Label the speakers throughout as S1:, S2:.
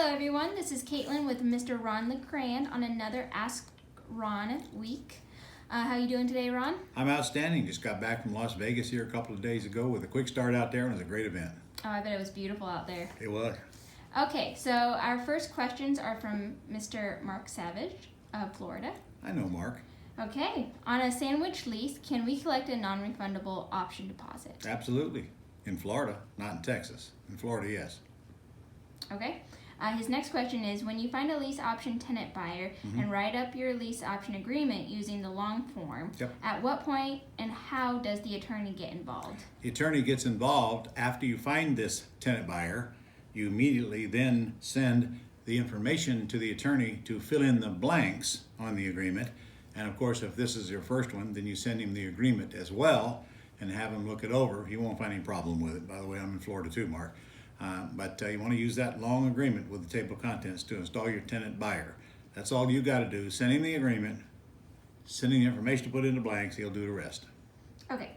S1: Hello everyone, this is Caitlin with Mr. Ron LeGrand on another Ask Ron week. How you doing today, Ron?
S2: I'm outstanding. Just got back from Las Vegas here a couple of days ago with a quick start out there, and it was a great event.
S1: Oh, I bet it was beautiful out there.
S2: It was.
S1: Okay, so our first questions are from Mr. Marc Savage of Florida.
S2: I know Mark.
S1: Okay, on a sandwich lease, can we collect a non-refundable option deposit?
S2: Absolutely. In Florida, not in Texas. In Florida, yes.
S1: Okay. His next question is, when you find a lease option tenant buyer and write up your lease option agreement using the long form, at what point and how does the attorney get involved?
S2: The attorney gets involved after you find this tenant buyer. You immediately then send the information to the attorney to fill in the blanks on the agreement. And of course, if this is your first one, then you send him the agreement as well and have him look it over. He won't find any problem with it. By the way, I'm in Florida too, Mark. But you want to use that long agreement with the table of contents to install your tenant buyer. That's all you got to do. Send him the agreement, send him the information to put in the blanks. He'll do the rest.
S1: Okay.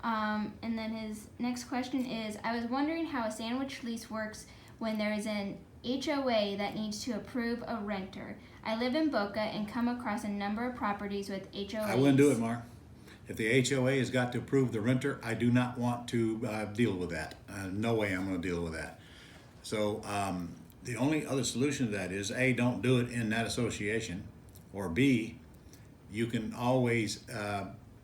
S1: And then his next question is, I was wondering how a sandwich lease works when there is an HOA that needs to approve a renter. I live in Boca and come across a number of properties with HOAs.
S2: I wouldn't do it, Mark. If the HOA has got to approve the renter, I do not want to deal with that. No way I'm going to deal with that. So the only other solution to that is A, don't do it in that association, or B, you can always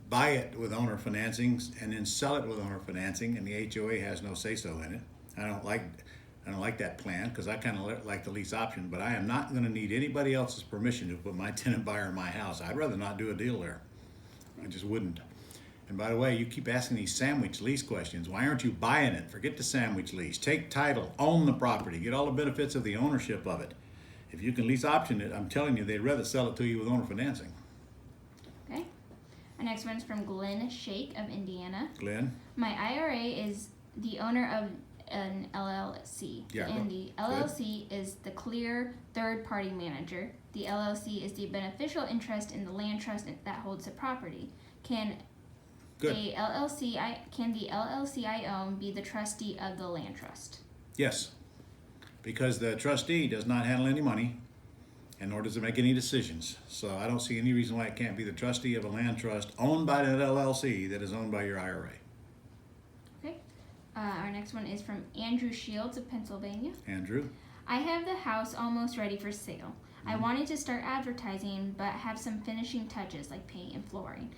S2: buy it with owner financings and then sell it with owner financing, and the HOA has no say-so in it. I don't like that plan because I kind of like the lease option, but I am not going to need anybody else's permission to put my tenant buyer in my house. I'd rather not do a deal there. I just wouldn't. And by the way, you keep asking these sandwich lease questions. Why aren't you buying it? Forget the sandwich lease. Take title, own the property, get all the benefits of the ownership of it. If you can lease option it, I'm telling you, they'd rather sell it to you with owner financing.
S1: Okay. Our next one is from Glen Shake of Indiana.
S2: Glenn?
S1: My IRA is the owner of an LLC.
S2: Yeah,
S1: and the LLC is the clear third-party manager. The LLC is the beneficial interest in the land trust that holds the property. Can the LLC I own be the trustee of the land trust?
S2: Yes, because the trustee does not handle any money and nor does it make any decisions. So I don't see any reason why it can't be the trustee of a land trust owned by an LLC that is owned by your IRA.
S1: Okay. Our next one is from Andrew Shields of Pennsylvania.
S2: Andrew?
S1: I have the house almost ready for sale. I wanted to start advertising, but have some finishing touches like paint and flooring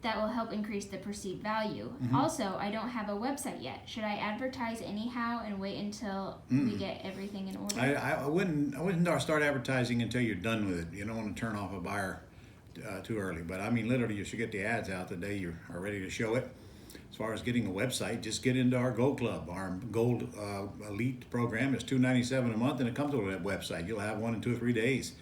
S1: that will help increase the perceived value. Also, I don't have a website yet. Should I advertise anyhow and wait until we get everything in order?
S2: I wouldn't start advertising until you're done with it. You don't want to turn off a buyer too early. But I mean, literally, you should get the ads out the day you are ready to show it. As far as getting a website, just get into our Gold Club. Our Gold Elite program is $297 a month, and it comes with a website. You'll have one in 2 or 3 days.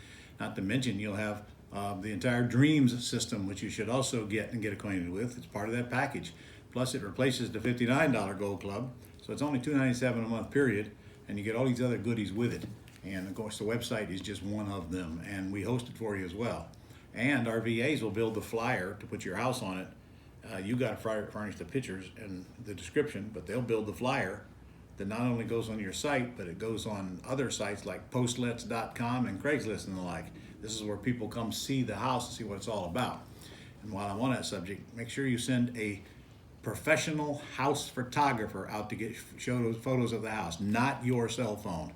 S2: Not to mention, you'll have the entire Dreams system, which you should also get and get acquainted with. It's part of that package. Plus, it replaces the $59 Gold Club, so it's only $297 a month, period, and you get all these other goodies with it. And of course, the website is just one of them, and we host it for you as well. And our VAs will build the flyer to put your house on it. You got to furnish the pictures and the description, but they'll build the flyer that not only goes on your site, but it goes on other sites like postlets.com and Craigslist and the like. This is where people come see the house and see what it's all about. And while I'm on that subject, make sure you send a professional house photographer out to show those photos of the house, not your cell phone.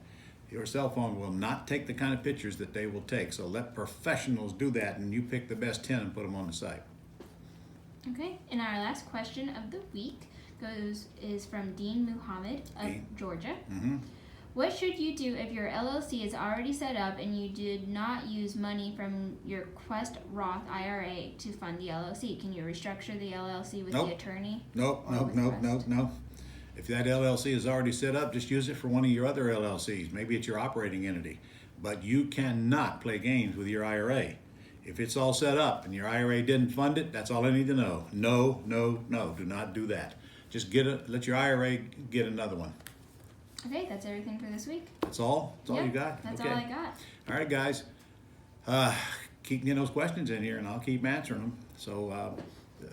S2: Your cell phone will not take the kind of pictures that they will take. So let professionals do that, and you pick the best 10 and put them on the site.
S1: Okay, and our last question of the week is from Dean Muhammad of Georgia. What should you do if your LLC is already set up and you did not use money from your Quest Roth IRA to fund the LLC? Can you restructure the LLC with the attorney?
S2: Nope. If that LLC is already set up, just use it for one of your other LLCs. Maybe it's your operating entity. But you cannot play games with your IRA. If it's all set up and your IRA didn't fund it, that's all I need to know. No. Do not do that. Just let your IRA get another one.
S1: Okay, that's everything for this week.
S2: That's all? That's all you got?
S1: That's all I got.
S2: All right, guys. Keep getting those questions in here, and I'll keep answering them. So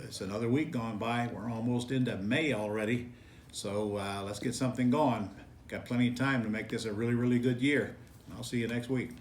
S2: it's another week gone by. We're almost into May already. So let's get something going. Got plenty of time to make this a really, really good year. I'll see you next week.